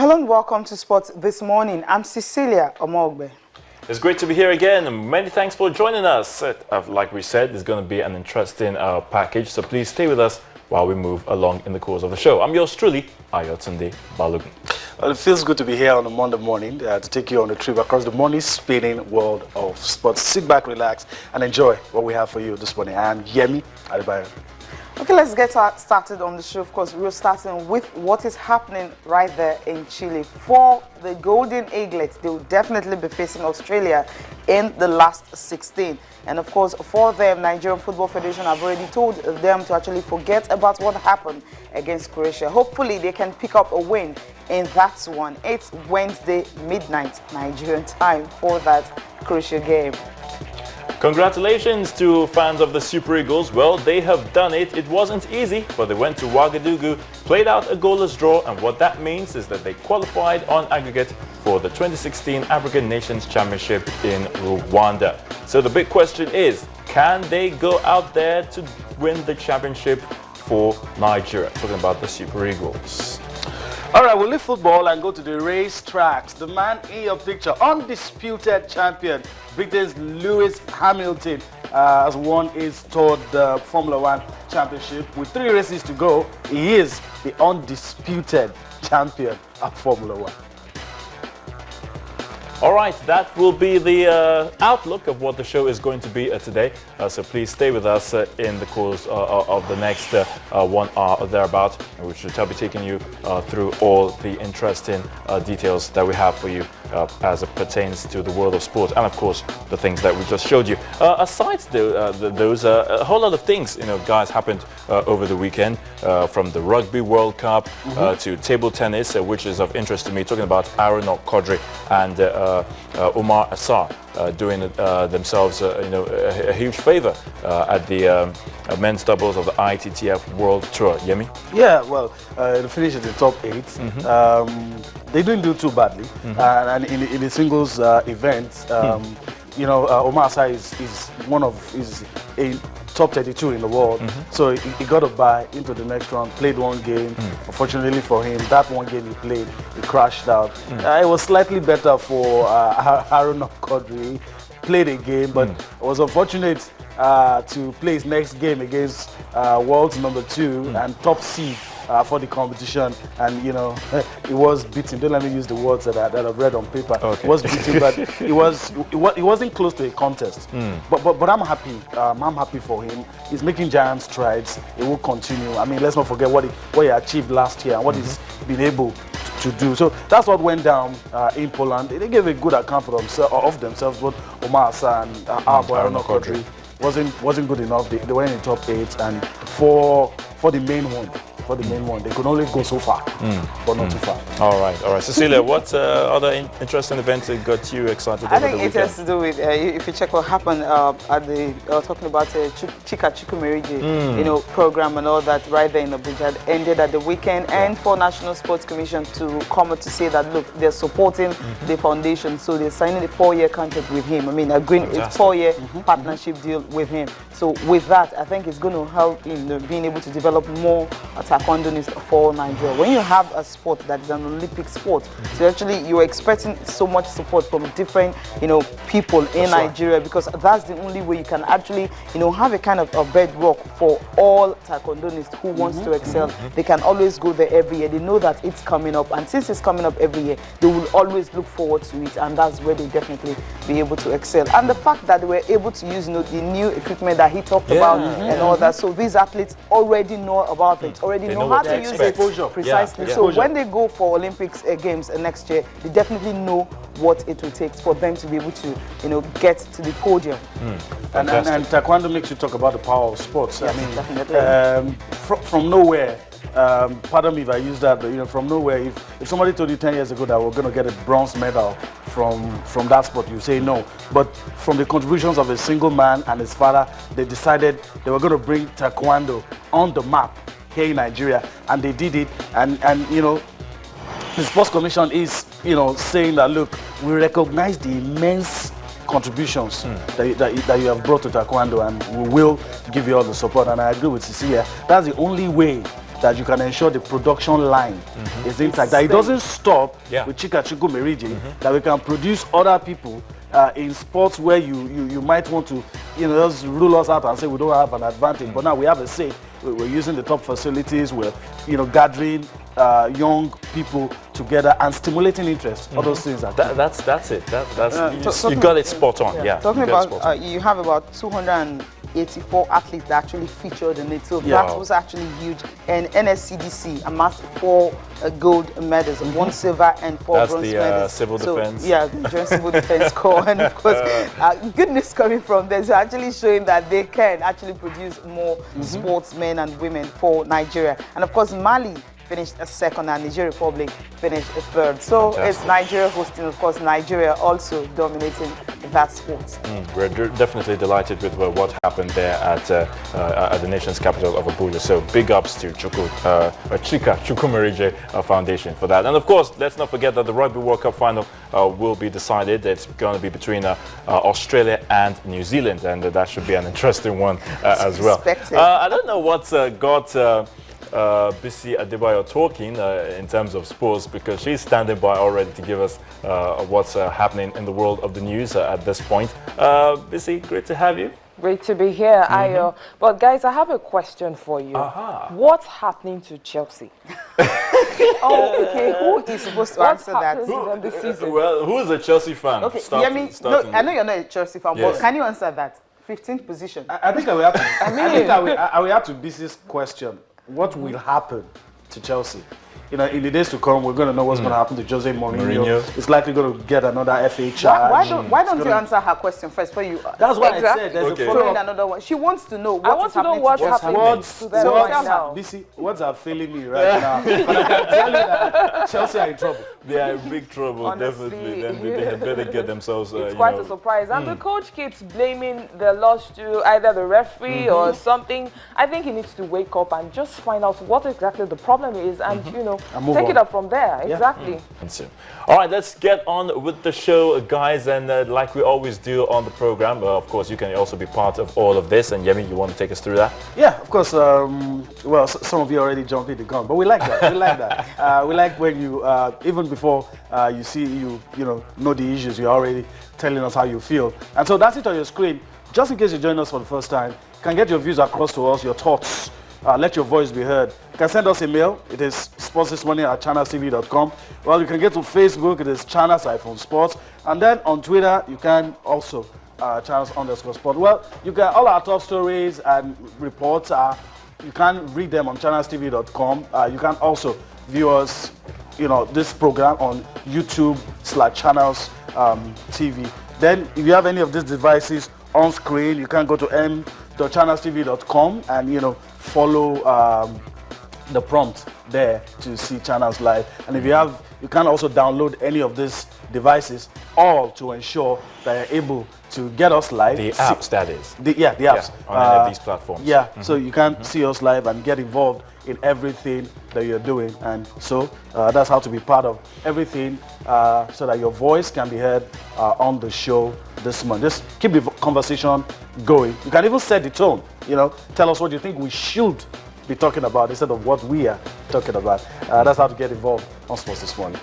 Hello and welcome to Sports This Morning. I'm Cecilia Omogbe. It's great to be here again, and many thanks for joining us. Like we said, it's going to be an interesting package, so please stay with us while we move along in the course of the show. I'm yours truly, Ayotunde Balogun. Well, it feels good to be here on a Monday morning to take you on a trip across the money-spinning world of sports. Sit back, relax, and enjoy what we have for you this morning. I'm Yemi Adebayo. Okay, let's get started on the show. Of course, we're starting with what is happening right there in Chile. For the Golden Eaglets, they will definitely be facing Australia in the last 16. And of course, for them, Nigerian Football Federation have already told them to actually forget about what happened against Croatia. Hopefully, they can pick up a win in that one. It's Wednesday midnight Nigerian time for that Croatia game. Congratulations to fans of the Super Eagles. Well, they have done it. It wasn't easy, but they went to Ouagadougou, played out a goalless draw, and what that means is that they qualified on aggregate for the 2016 African Nations Championship in Rwanda. So the big question is, can they go out there to win the championship for Nigeria? Talking about the Super Eagles. All right, we'll leave football and go to the race tracks. The man in your picture, undisputed champion, Britain's Lewis Hamilton, has won his third Formula One championship. With 3 races to go, he is the undisputed champion of Formula One. All right, that will be the outlook of what the show is going to be today. So please stay with us in the course of the next 1 hour or thereabout, which will be taking you through all the interesting details that we have for you as it pertains to the world of sport, and of course the things that we just showed you. Aside those, a whole lot of things, guys, happened over the weekend, from the Rugby World Cup to table tennis, which is of interest to me. Talking about Aaron Kodri and Omar Assar doing themselves a huge favor at the men's doubles of the ITTF World Tour. Yemi? Yeah, well, they finished in the top 8. They didn't do too badly, and in the singles event, Omar Assar is a top 32 in the world, so he got a bye into the next round, played one game. Unfortunately for him, that one game he played, he crashed out. It was slightly better for Aaron Kodri. Played a game, but was unfortunate to play his next game against world's number 2 and top seed for the competition, and he was beaten. Don't let me use the words that I've read on paper. Okay. He was beaten, but he wasn't close to a contest. But I'm happy. I'm happy for him. He's making giant strides. He will continue. I mean, let's not forget what he achieved last year and what he's been able to do. So that's what went down in Poland. They gave a good account of themselves, but Omar Assar and Aaron Kodri wasn't good enough. They were in the top 8, and for the main one, they could only go so far, but not too far. All right. Cecilia, what other interesting events got you excited over the weekend? I think it has to do with, if you check what happened at the, talking about Chika Chukwumerije, program and all that right there in Abuja, ended at the weekend, and for National Sports Commission to come to say that, look, they're supporting the foundation, so they're signing a 4-year contract with him. I mean, agreeing a 4-year partnership deal with him. So with that, I think it's going to help in being able to develop more Taekwondo for Nigeria. When you have a sport that is an Olympic sport, so actually you're expecting so much support from different, people in Nigeria, because that's the only way you can actually, have a kind of a bedrock for all Taekwondonists who wants to excel. They can always go there every year. They know that it's coming up, and since it's coming up every year, they will always look forward to it, and that's where they definitely be able to excel. And the fact that they were able to use, the new equipment that he talked about and all that, so these athletes already know about it, already know how to use it precisely. So when they go for Olympics games next year, they definitely know what it will take for them to be able to, get to the podium. And Taekwondo makes you talk about the power of sports. Yes, I mean, definitely. From nowhere, pardon me if I use that, but from nowhere, if somebody told you 10 years ago that we're going to get a bronze medal from that sport, you say no. But from the contributions of a single man and his father, they decided they were going to bring Taekwondo on the map here in Nigeria, and they did it. And the Sports Commission is saying that, look, we recognize the immense contributions that you have brought to Taekwondo, and we will give you all the support. And I agree with Cecilia, that's the only way that you can ensure the production line is intact, that it doesn't stop with Chika Chuku Merije, that we can produce other people in sports where you might want to, just rule us out and say we don't have an advantage. But now we have a say. We're using the top facilities. We're, gathering young people together and stimulating interest. All those things. That's it. You got it spot on. Yeah. Talking about, you have about 284 athletes that actually featured in it. So that was actually huge. And NSCDC amassed 4 gold medals, 1 silver and 4 bronze medals. That's the civil defense. Yeah, the Joint Civil Defense Corps. And of course, good news coming from them. So actually showing that they can actually produce more sportsmen and women for Nigeria. And of course, Mali finished a second and Nigeria Republic finished a third. So it's Nigeria hosting, of course, Nigeria also dominating that sport. We're definitely delighted with what happened there at the nation's capital of Abuja. So big ups to Chika Chuku Merije Foundation for that. And of course, let's not forget that the Rugby World Cup final will be decided. It's going to be between Australia and New Zealand, and that should be an interesting one as well. I don't know what's got Bisi Adebayo talking in terms of sports, because she's standing by already to give us what's happening in the world of the news at this point. Bisi, great to have you. Great to be here, Ayo. But guys, I have a question for you. What's happening to Chelsea? Oh, okay. Who is supposed to answer that? This season? Well, who's a Chelsea fan? Okay, I know you're not a Chelsea fan, but can you answer that? 15th position. I think I will have to. I will have to Bisi's question. What will happen to Chelsea? In the days to come, we're going to know what's going to happen to Jose Mourinho. It's likely going to get another FA charge. Why don't you answer her question first for you? That's what I said. There's a follow-up. Another one. She wants to know what's happening to them right now. Bisi, words are failing me right now. But I can tell you that Chelsea are in trouble. They are in big trouble, Honestly, definitely. Then they had better get themselves. It's quite a surprise. And the coach keeps blaming the loss to either the referee or something. I think he needs to wake up and just find out what exactly the problem is and, take it up from there. Exactly. All right, let's get on with the show, guys. And like we always do on the program, of course, you can also be part of all of this. And Yemi, you want to take us through that? Yeah, of course. Well, some of you already jumped in the gun, but we like that. We like that. We like when you, even before you see, you know the issues, you're already telling us how you feel. And so that's it on your screen. Just in case you join us for the first time, you can get your views across to us, your thoughts. Let your voice be heard. You can send us a mail. It is sportsthismorning@channelstv.com. Well, you can get to Facebook. It is channels-sports. And then on Twitter, you can also channels_sport. Well, you can all our top stories and reports. You can read them on channelstv.com. You can also view us, this program on YouTube/channels TV. Then, if you have any of these devices on screen, you can go to m.channelstv.com and follow the prompt there to see channels live. And if you can also download any of these devices, all to ensure that you're able to get us live. The apps, that is. The apps. On any of these platforms. Yeah, so you can see us live and get involved in everything that you're doing. And so that's how to be part of everything so that your voice can be heard on the show this month. Just keep the conversation going. You can even set the tone, tell us what you think we should be talking about instead of what we are talking about. That's how to get involved on Sports This Morning.